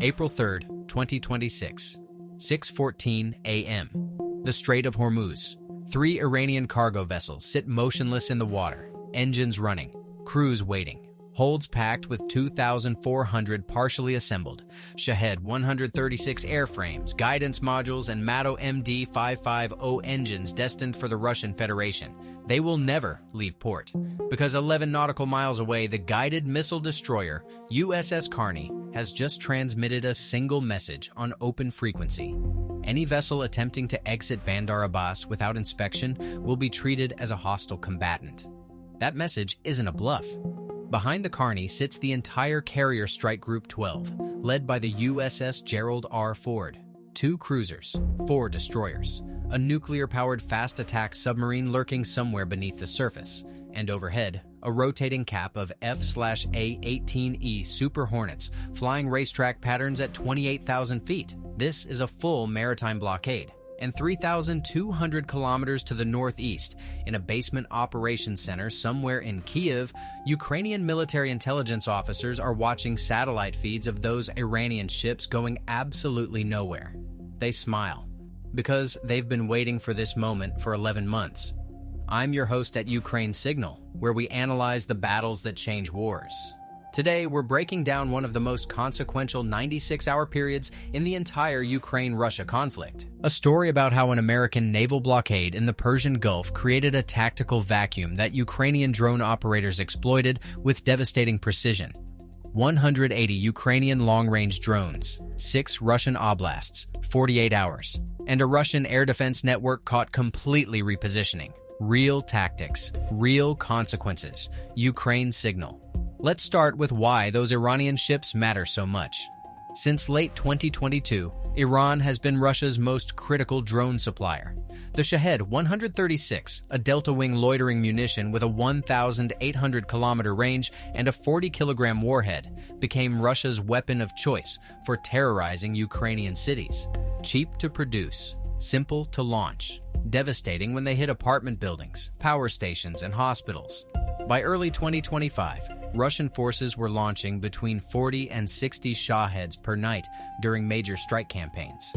April 3rd, 2026, 6:14 a.m. The Strait of Hormuz. 3 Iranian cargo vessels sit motionless in the water, engines running, crews waiting, holds packed with 2,400 partially assembled Shahed 136 airframes, guidance modules, and MATO MD-550 engines destined for the Russian Federation. They will never leave port, because 11 nautical miles away, the guided missile destroyer USS Carney has just transmitted a single message on open frequency. Any vessel attempting to exit Bandar Abbas without inspection will be treated as a hostile combatant. That message isn't a bluff. Behind the Carney sits the entire Carrier Strike Group 12, led by the USS Gerald R. Ford, 2 cruisers, 4 destroyers, a nuclear-powered fast attack submarine lurking somewhere beneath the surface, and overhead, a rotating cap of F/A-18E Super Hornets flying racetrack patterns at 28,000 feet. This is a full maritime blockade, and 3,200 kilometers to the northeast, in a basement operations center somewhere in Kyiv, Ukrainian military intelligence officers are watching satellite feeds of those Iranian ships going absolutely nowhere. They smile, because they've been waiting for this moment for 11 months. I'm your host at Ukraine Signal, where we analyze the battles that change wars. Today, we're breaking down one of the most consequential 96-hour periods in the entire Ukraine-Russia conflict. A story about how an American naval blockade in the Persian Gulf created a tactical vacuum that Ukrainian drone operators exploited with devastating precision. 180 Ukrainian long-range drones, 6 Russian oblasts, 48 hours, and a Russian air defense network caught completely repositioning. Real tactics, real consequences. Ukraine Signal. Let's start with why those Iranian ships matter so much. Since late 2022, Iran has been Russia's most critical drone supplier. The Shahed 136, a delta-wing loitering munition with a 1,800-kilometer range and a 40-kilogram warhead, became Russia's weapon of choice for terrorizing Ukrainian cities. Cheap to produce, simple to launch, devastating when they hit apartment buildings, power stations, and hospitals. By early 2025, Russian forces were launching between 40 and 60 Shaheds per night during major strike campaigns.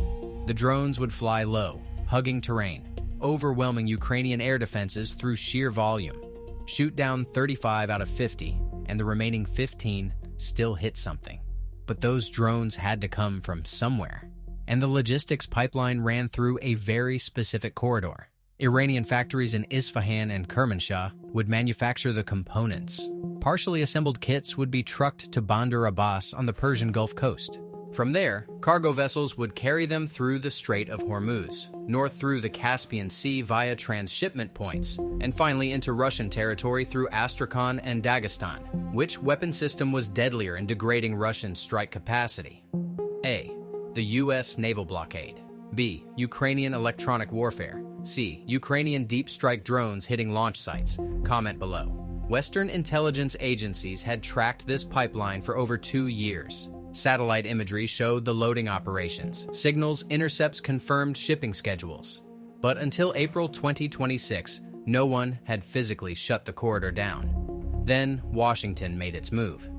The drones would fly low, hugging terrain, overwhelming Ukrainian air defenses through sheer volume, shoot down 35 out of 50, and the remaining 15 still hit something. But those drones had to come from somewhere, and the logistics pipeline ran through a very specific corridor. Iranian factories in Isfahan and Kermanshah would manufacture the components. Partially assembled kits would be trucked to Bandar Abbas on the Persian Gulf coast. From there, cargo vessels would carry them through the Strait of Hormuz, north through the Caspian Sea via transshipment points, and finally into Russian territory through Astrakhan and Dagestan. Which weapon system was deadlier in degrading Russian strike capacity? A. The U.S. naval blockade. B. Ukrainian electronic warfare. C. Ukrainian deep strike drones hitting launch sites. Comment below. Western intelligence agencies had tracked this pipeline for over 2 years. Satellite imagery showed the loading operations. Signals, intercepts confirmed shipping schedules. But until April 2026, no one had physically shut the corridor down. Then Washington made its move.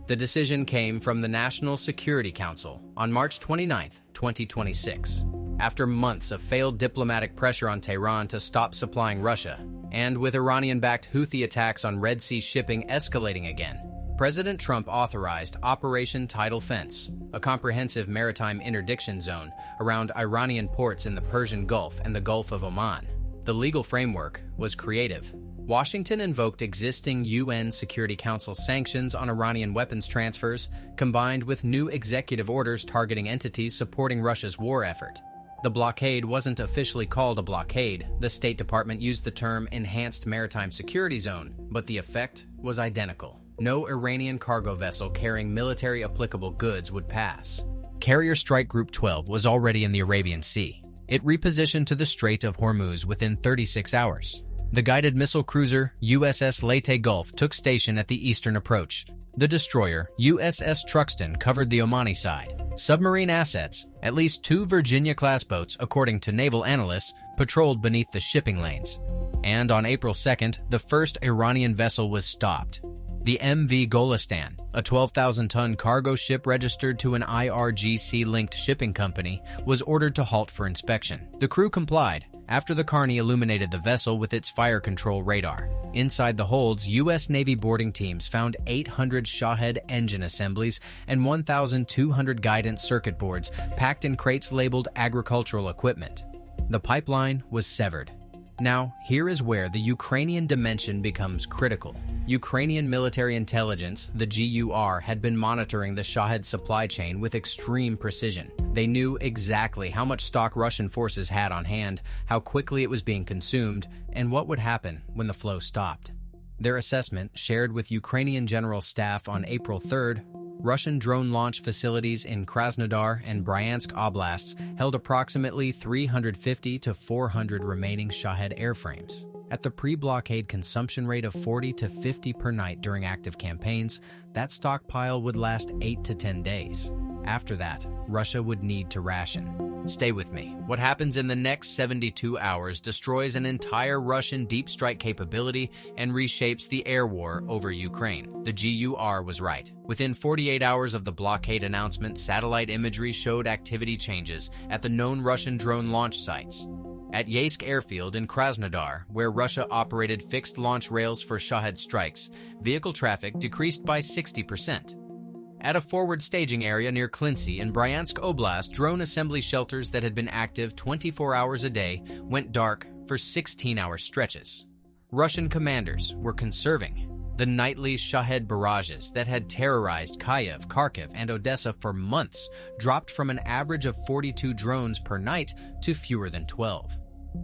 The decision came from the National Security Council on March 29, 2026. After months of failed diplomatic pressure on Tehran to stop supplying Russia, and with Iranian-backed Houthi attacks on Red Sea shipping escalating again, President Trump authorized Operation Tidal Fence, a comprehensive maritime interdiction zone around Iranian ports in the Persian Gulf and the Gulf of Oman. The legal framework was creative. Washington invoked existing UN Security Council sanctions on Iranian weapons transfers, combined with new executive orders targeting entities supporting Russia's war effort. The blockade wasn't officially called a blockade. The State Department used the term Enhanced Maritime Security Zone, but the effect was identical. No Iranian cargo vessel carrying military-applicable goods would pass. Carrier Strike Group 12 was already in the Arabian Sea. It repositioned to the Strait of Hormuz within 36 hours. The guided missile cruiser USS Leyte Gulf took station at the eastern approach. The destroyer USS Truxtun covered the Omani side. Submarine assets, at least 2 Virginia-class boats, according to naval analysts, patrolled beneath the shipping lanes. And on April 2nd, the first Iranian vessel was stopped. The MV Golistan, a 12,000-ton cargo ship registered to an IRGC-linked shipping company, was ordered to halt for inspection. The crew complied after the Carney illuminated the vessel with its fire control radar. Inside the holds, U.S. Navy boarding teams found 800 Shahed engine assemblies and 1,200 guidance circuit boards packed in crates labeled agricultural equipment. The pipeline was severed. Now, here is where the Ukrainian dimension becomes critical. Ukrainian military intelligence, the GUR, had been monitoring the Shahed supply chain with extreme precision. They knew exactly how much stock Russian forces had on hand, how quickly it was being consumed, and what would happen when the flow stopped. Their assessment, shared with Ukrainian General Staff on April 3rd, Russian drone launch facilities in Krasnodar and Bryansk oblasts held approximately 350 to 400 remaining Shahed airframes. At the pre-blockade consumption rate of 40 to 50 per night during active campaigns, that stockpile would last 8 to 10 days. After that, Russia would need to ration. Stay with me. What happens in the next 72 hours destroys an entire Russian deep strike capability and reshapes the air war over Ukraine. The GUR was right. Within 48 hours of the blockade announcement, satellite imagery showed activity changes at the known Russian drone launch sites. At Yeysk airfield in Krasnodar, where Russia operated fixed launch rails for Shahed strikes, vehicle traffic decreased by 60%. At a forward staging area near Klintsy in Bryansk Oblast, drone assembly shelters that had been active 24 hours a day went dark for 16-hour stretches. Russian commanders were conserving the nightly Shahed barrages that had terrorized Kyiv, Kharkiv, and Odessa for months, dropped from an average of 42 drones per night to fewer than 12.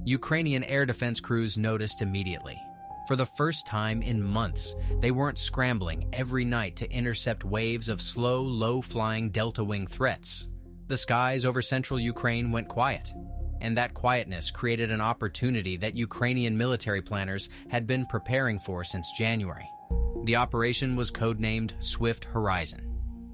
Ukrainian air defense crews noticed immediately. For the first time in months, they weren't scrambling every night to intercept waves of slow, low-flying delta-wing threats. The skies over central Ukraine went quiet, and that quietness created an opportunity that Ukrainian military planners had been preparing for since January. The operation was codenamed Swift Horizon.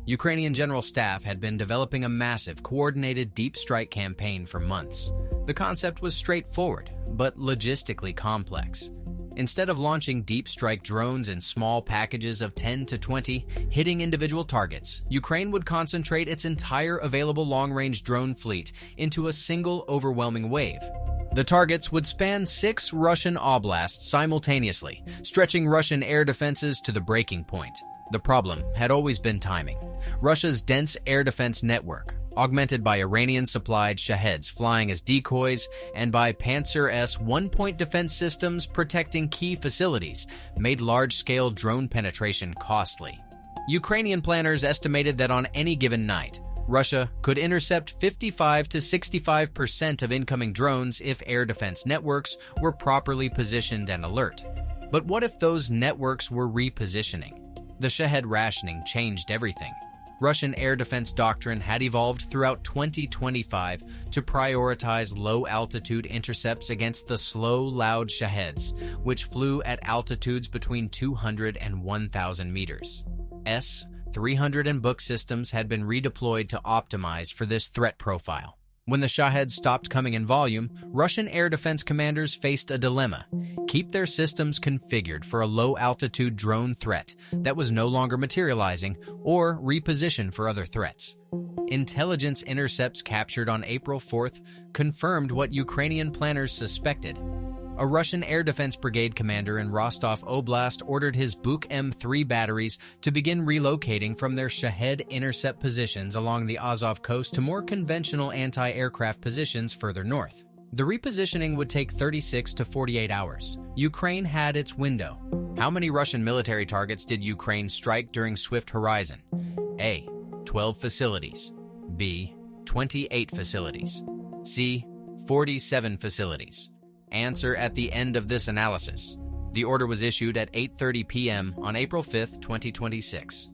Ukrainian General Staff had been developing a massive, coordinated deep strike campaign for months. The concept was straightforward, but logistically complex. Instead of launching deep strike drones in small packages of 10 to 20, hitting individual targets, Ukraine would concentrate its entire available long-range drone fleet into a single overwhelming wave. The targets would span 6 Russian oblasts simultaneously, stretching Russian air defenses to the breaking point. The problem had always been timing. Russia's dense air defense network, augmented by Iranian-supplied Shaheds flying as decoys and by Panzer S one-point defense systems protecting key facilities, made large-scale drone penetration costly. Ukrainian planners estimated that on any given night, Russia could intercept 55 to 65% of incoming drones if air defense networks were properly positioned and alert. But what if those networks were repositioning? The Shahed rationing changed everything. Russian air defense doctrine had evolved throughout 2025 to prioritize low-altitude intercepts against the slow, loud Shaheds, which flew at altitudes between 200 and 1,000 meters. S-300 and Buk systems had been redeployed to optimize for this threat profile. When the Shaheds stopped coming in volume, Russian air defense commanders faced a dilemma: keep their systems configured for a low-altitude drone threat that was no longer materializing, or reposition for other threats. Intelligence intercepts captured on April 4th confirmed what Ukrainian planners suspected. A Russian air defense brigade commander in Rostov Oblast ordered his Buk M3 batteries to begin relocating from their Shahed intercept positions along the Azov coast to more conventional anti-aircraft positions further north. The repositioning would take 36 to 48 hours. Ukraine had its window. How many Russian military targets did Ukraine strike during Swift Horizon? A. 12 facilities. B. 28 facilities. C. 47 facilities. Answer at the end of this analysis. The order was issued at 8:30 p.m. on April 5, 2026.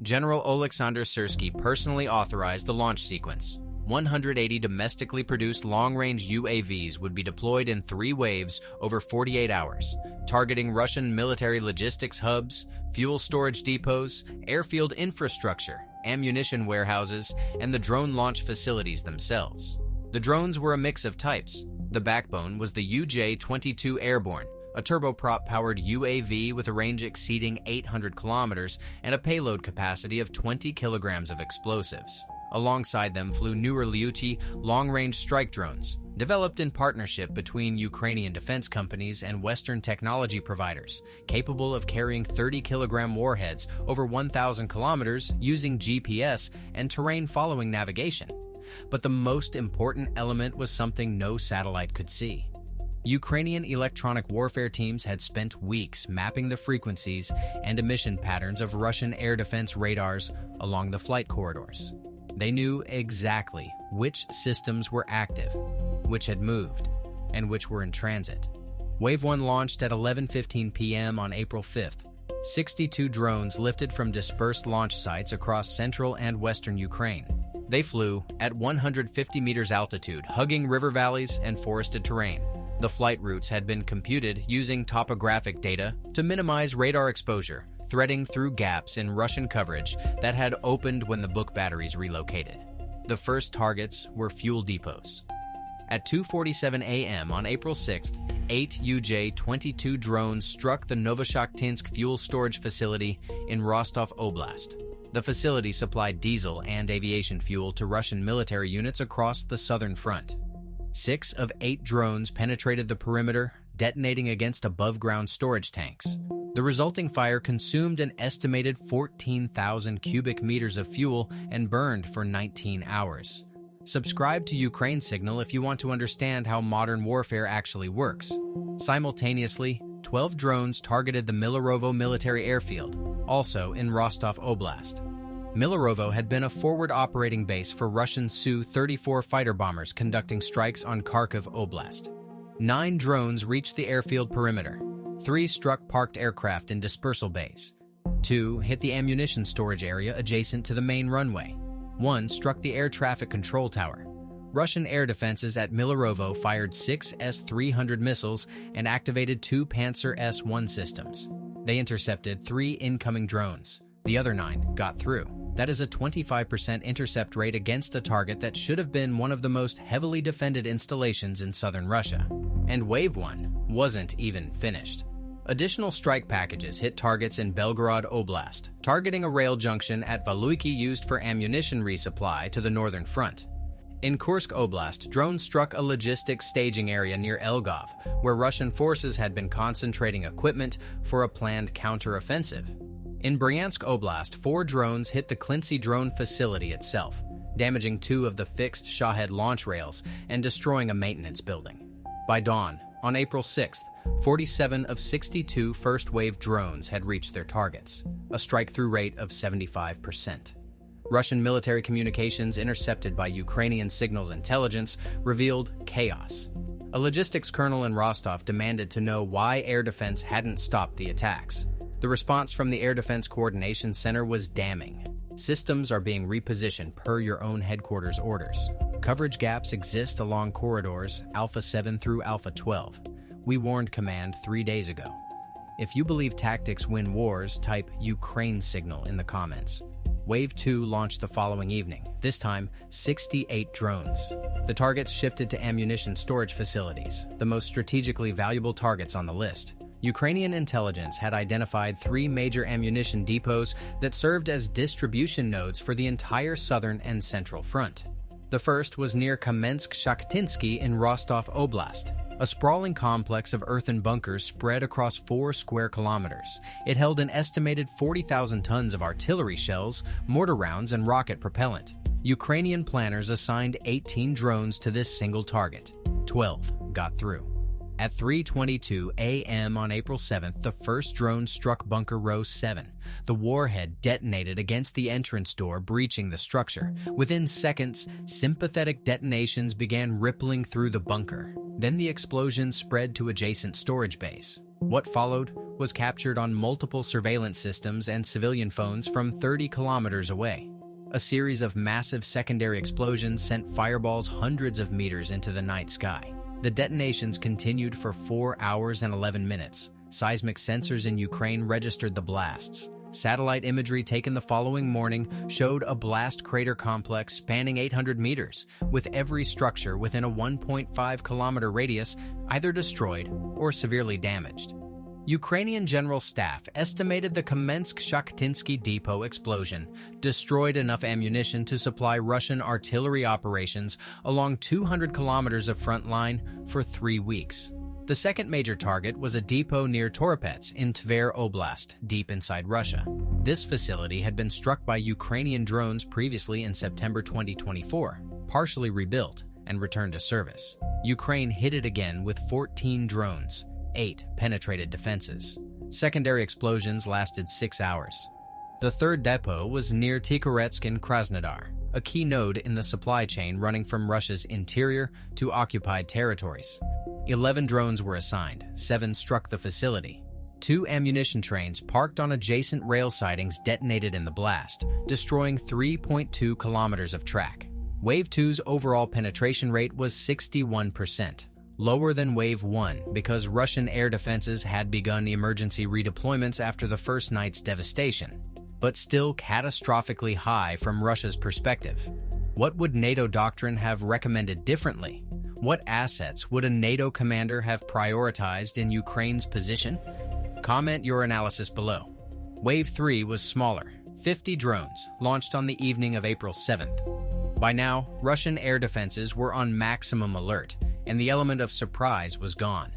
General Oleksandr Syrsky personally authorized the launch sequence. 180 domestically produced long-range UAVs would be deployed in 3 waves over 48 hours, targeting Russian military logistics hubs, fuel storage depots, airfield infrastructure, ammunition warehouses, and the drone launch facilities themselves. The drones were a mix of types. The backbone was the UJ-22 Airborne, a turboprop-powered UAV with a range exceeding 800 kilometers and a payload capacity of 20 kilograms of explosives. Alongside them flew newer Lyuty long-range strike drones, developed in partnership between Ukrainian defense companies and Western technology providers, capable of carrying 30-kilogram warheads over 1,000 kilometers using GPS and terrain-following navigation. But the most important element was something no satellite could see. Ukrainian electronic warfare teams had spent weeks mapping the frequencies and emission patterns of Russian air defense radars along the flight corridors. They knew exactly which systems were active, which had moved, and which were in transit. Wave 1 launched at 11:15 p.m. on April 5th. 62 drones lifted from dispersed launch sites across central and western Ukraine. They flew at 150 meters altitude, hugging river valleys and forested terrain. The flight routes had been computed using topographic data to minimize radar exposure, threading through gaps in Russian coverage that had opened when the book batteries relocated. The first targets were fuel depots. At 2:47 a.m. on April 6th, 8 UJ-22 drones struck the Novoshakhtinsk fuel storage facility in Rostov Oblast. The facility supplied diesel and aviation fuel to Russian military units across the southern front. 6 of 8 drones penetrated the perimeter, detonating against above-ground storage tanks. The resulting fire consumed an estimated 14,000 cubic meters of fuel and burned for 19 hours. Subscribe to Ukraine Signal if you want to understand how modern warfare actually works. Simultaneously, 12 drones targeted the Milarovo military airfield, also in Rostov Oblast. Milarovo had been a forward operating base for Russian Su-34 fighter bombers conducting strikes on Kharkiv Oblast. 9 drones reached the airfield perimeter. 3 struck parked aircraft in dispersal bays. 2 hit the ammunition storage area adjacent to the main runway. 1 struck the air traffic control tower. Russian air defenses at Milarovo fired 6 S-300 missiles and activated 2 Panzer S-1 systems. They intercepted 3 incoming drones. The other 9 got through. That is a 25% intercept rate against a target that should have been one of the most heavily defended installations in southern Russia. And Wave 1 wasn't even finished. Additional strike packages hit targets in Belgorod Oblast, targeting a rail junction at Valuiki used for ammunition resupply to the northern front. In Kursk Oblast, drones struck a logistics staging area near Elgov, where Russian forces had been concentrating equipment for a planned counter-offensive. In Bryansk Oblast, 4 drones hit the Klintsy drone facility itself, damaging 2 of the fixed Shahed launch rails and destroying a maintenance building. By dawn, on April 6th, 47 of 62 first-wave drones had reached their targets, a strike-through rate of 75%. Russian military communications intercepted by Ukrainian signals intelligence revealed chaos. A logistics colonel in Rostov demanded to know why air defense hadn't stopped the attacks. The response from the Air Defense Coordination Center was damning. Systems are being repositioned per your own headquarters orders. Coverage gaps exist along corridors Alpha 7 through Alpha 12. We warned Command 3 days ago. If you believe tactics win wars, type Ukraine Signal in the comments. Wave 2 launched the following evening, this time 68 drones. The targets shifted to ammunition storage facilities, the most strategically valuable targets on the list. Ukrainian intelligence had identified 3 major ammunition depots that served as distribution nodes for the entire southern and central front. The first was near Kamensk-Shakhtinsky in Rostov Oblast, a sprawling complex of earthen bunkers spread across 4 square kilometers. It held an estimated 40,000 tons of artillery shells, mortar rounds, and rocket propellant. Ukrainian planners assigned 18 drones to this single target. 12 got through. At 3:22 a.m. on April 7th, the first drone struck Bunker Row 7. The warhead detonated against the entrance door, breaching the structure. Within seconds, sympathetic detonations began rippling through the bunker. Then the explosion spread to adjacent storage bays. What followed was captured on multiple surveillance systems and civilian phones from 30 kilometers away. A series of massive secondary explosions sent fireballs hundreds of meters into the night sky. The detonations continued for 4 hours and 11 minutes. Seismic sensors in Ukraine registered the blasts. Satellite imagery taken the following morning showed a blast crater complex spanning 800 meters, with every structure within a 1.5-kilometer radius either destroyed or severely damaged. Ukrainian General Staff estimated the Kamensk-Shakhtinsky depot explosion destroyed enough ammunition to supply Russian artillery operations along 200 kilometers of front line for 3 weeks. The second major target was a depot near Toropets in Tver Oblast, deep inside Russia. This facility had been struck by Ukrainian drones previously in September 2024, partially rebuilt and returned to service. Ukraine hit it again with 14 drones. 8 penetrated defenses. Secondary explosions lasted 6 hours. The third depot was near Tikhoretsk in Krasnodar, a key node in the supply chain running from Russia's interior to occupied territories. 11 drones were assigned, 7 struck the facility. 2 ammunition trains parked on adjacent rail sidings detonated in the blast, destroying 3.2 kilometers of track. Wave 2's overall penetration rate was 61%. Lower than Wave 1 because Russian air defenses had begun emergency redeployments after the first night's devastation, but still catastrophically high from Russia's perspective. What would NATO doctrine have recommended differently? What assets would a NATO commander have prioritized in Ukraine's position? Comment your analysis below. Wave 3 was smaller, 50 drones, launched on the evening of April 7th. By now, Russian air defenses were on maximum alert, and the element of surprise was gone.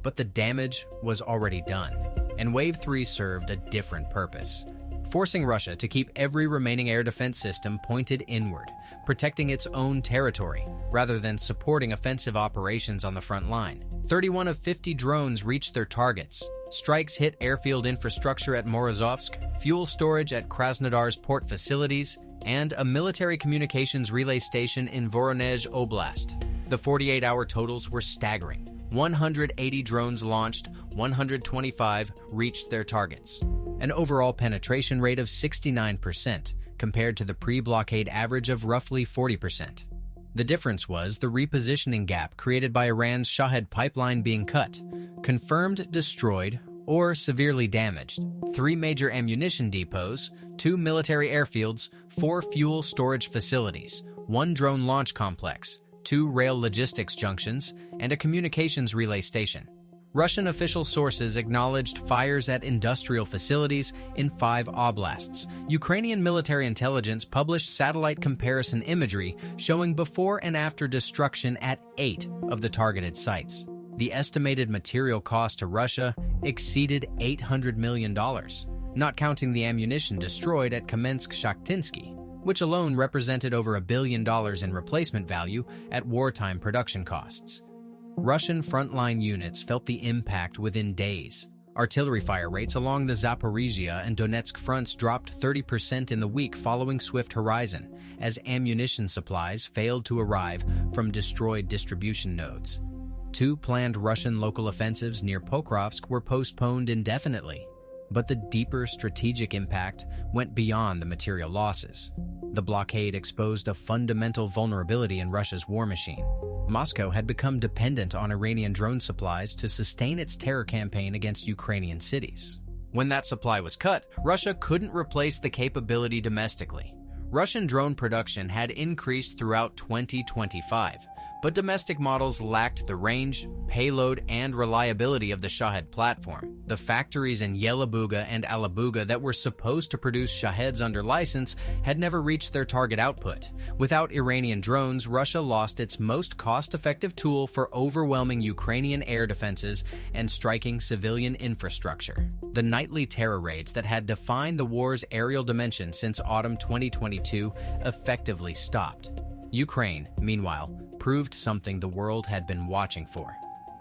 But the damage was already done, and Wave 3 served a different purpose, forcing Russia to keep every remaining air defense system pointed inward, protecting its own territory, rather than supporting offensive operations on the front line. 31 of 50 drones reached their targets. Strikes hit airfield infrastructure at Morozovsk, fuel storage at Krasnodar's port facilities, and a military communications relay station in Voronezh Oblast. The 48-hour totals were staggering. 180 drones launched, 125 reached their targets. An overall penetration rate of 69% compared to the pre-blockade average of roughly 40%. The difference was the repositioning gap created by Iran's Shahed pipeline being cut, confirmed destroyed or severely damaged, 3 major ammunition depots, 2 military airfields, 4 fuel storage facilities, 1 drone launch complex, 2 rail logistics junctions, and a communications relay station. Russian official sources acknowledged fires at industrial facilities in 5 oblasts. Ukrainian military intelligence published satellite comparison imagery showing before and after destruction at 8 of the targeted sites. The estimated material cost to Russia exceeded $800 million, not counting the ammunition destroyed at Kamensk-Shakhtinsky, which alone represented over $1 billion in replacement value at wartime production costs. Russian frontline units felt the impact within days. Artillery fire rates along the Zaporizhia and Donetsk fronts dropped 30% in the week following Swift Horizon, as ammunition supplies failed to arrive from destroyed distribution nodes. 2 planned Russian local offensives near Pokrovsk were postponed indefinitely. But the deeper strategic impact went beyond the material losses. The blockade exposed a fundamental vulnerability in Russia's war machine. Moscow had become dependent on Iranian drone supplies to sustain its terror campaign against Ukrainian cities. When that supply was cut, Russia couldn't replace the capability domestically. Russian drone production had increased throughout 2025, but domestic models lacked the range, payload, and reliability of the Shahed platform. The factories in Yelabuga and Alabuga that were supposed to produce Shaheds under license had never reached their target output. Without Iranian drones, Russia lost its most cost-effective tool for overwhelming Ukrainian air defenses and striking civilian infrastructure. The nightly terror raids that had defined the war's aerial dimension since autumn 2022 effectively stopped. Ukraine, meanwhile, proved something the world had been watching for.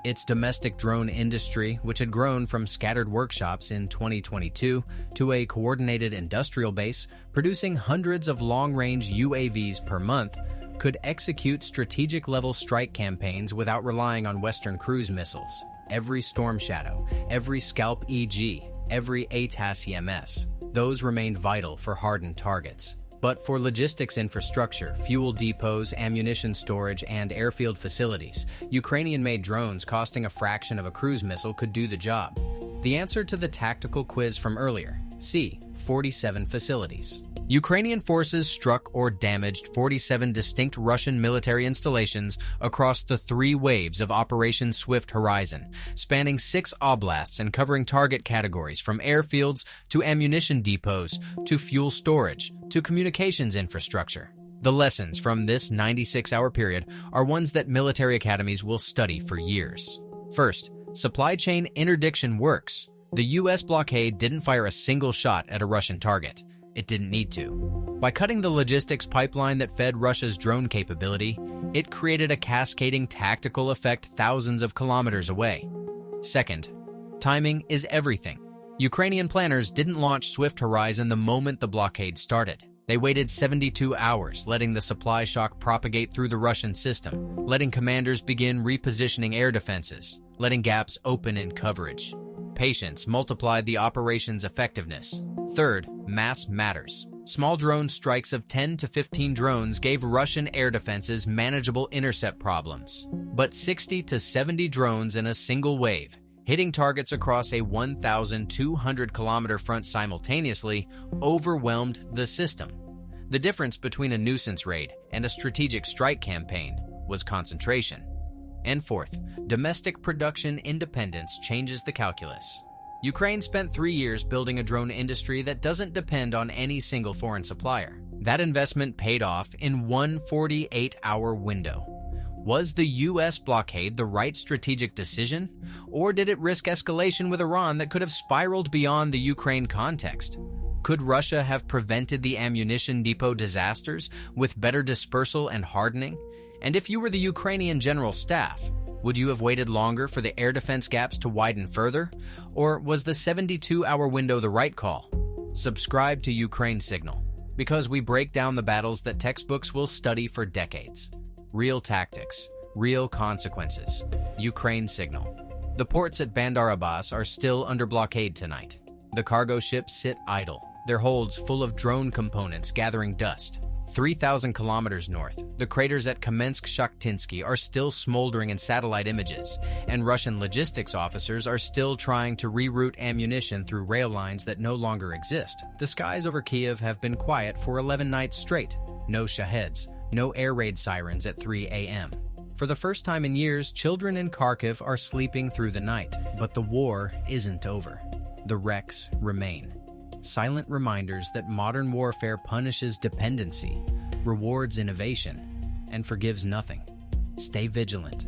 Its domestic drone industry, which had grown from scattered workshops in 2022 to a coordinated industrial base producing hundreds of long-range UAVs per month, could execute strategic-level strike campaigns without relying on Western cruise missiles. Every Storm Shadow, every Scalp EG, every ATAS-EMS, those remained vital for hardened targets. But for logistics infrastructure, fuel depots, ammunition storage, and airfield facilities, Ukrainian-made drones costing a fraction of a cruise missile could do the job. The answer to the tactical quiz from earlier: C. 47 facilities. Ukrainian forces struck or damaged 47 distinct Russian military installations across the 3 waves of Operation Swift Horizon, spanning 6 oblasts and covering target categories from airfields to ammunition depots to fuel storage to communications infrastructure. The lessons from this 96-hour period are ones that military academies will study for years. First, supply chain interdiction works. The U.S. blockade didn't fire a single shot at a Russian target. It didn't need to. By cutting the logistics pipeline that fed Russia's drone capability, it created a cascading tactical effect thousands of kilometers away. Second, timing is everything. Ukrainian planners didn't launch Swift Horizon the moment the blockade started. They waited 72 hours, letting the supply shock propagate through the Russian system, letting commanders begin repositioning air defenses, letting gaps open in coverage. Patience multiplied the operation's effectiveness. Third, mass matters. Small drone strikes of 10 to 15 drones gave Russian air defenses manageable intercept problems. But 60 to 70 drones in a single wave, hitting targets across a 1,200-kilometer front simultaneously, overwhelmed the system. The difference between a nuisance raid and a strategic strike campaign was concentration. And fourth, domestic production independence changes the calculus. Ukraine spent 3 years building a drone industry that doesn't depend on any single foreign supplier. That investment paid off in one 48-hour window. Was the U.S. blockade the right strategic decision, or did it risk escalation with Iran that could have spiraled beyond the Ukraine context? Could Russia have prevented the ammunition depot disasters with better dispersal and hardening? And if you were the Ukrainian general staff, would you have waited longer for the air defense gaps to widen further? Or was the 72-hour window the right call? Subscribe to Ukraine Signal, because we break down the battles that textbooks will study for decades. Real tactics, real consequences. Ukraine Signal. The ports at Bandar Abbas are still under blockade tonight. The cargo ships sit idle, their holds full of drone components gathering dust. 3,000 kilometers north, the craters at Kamensk-Shakhtinsky are still smoldering in satellite images, and Russian logistics officers are still trying to reroute ammunition through rail lines that no longer exist. The skies over Kiev have been quiet for 11 nights straight. No Shaheds, no air raid sirens at 3 a.m. For the first time in years, children in Kharkiv are sleeping through the night. But the war isn't over. The wrecks remain. Silent reminders that modern warfare punishes dependency, rewards innovation, and forgives nothing. Stay vigilant.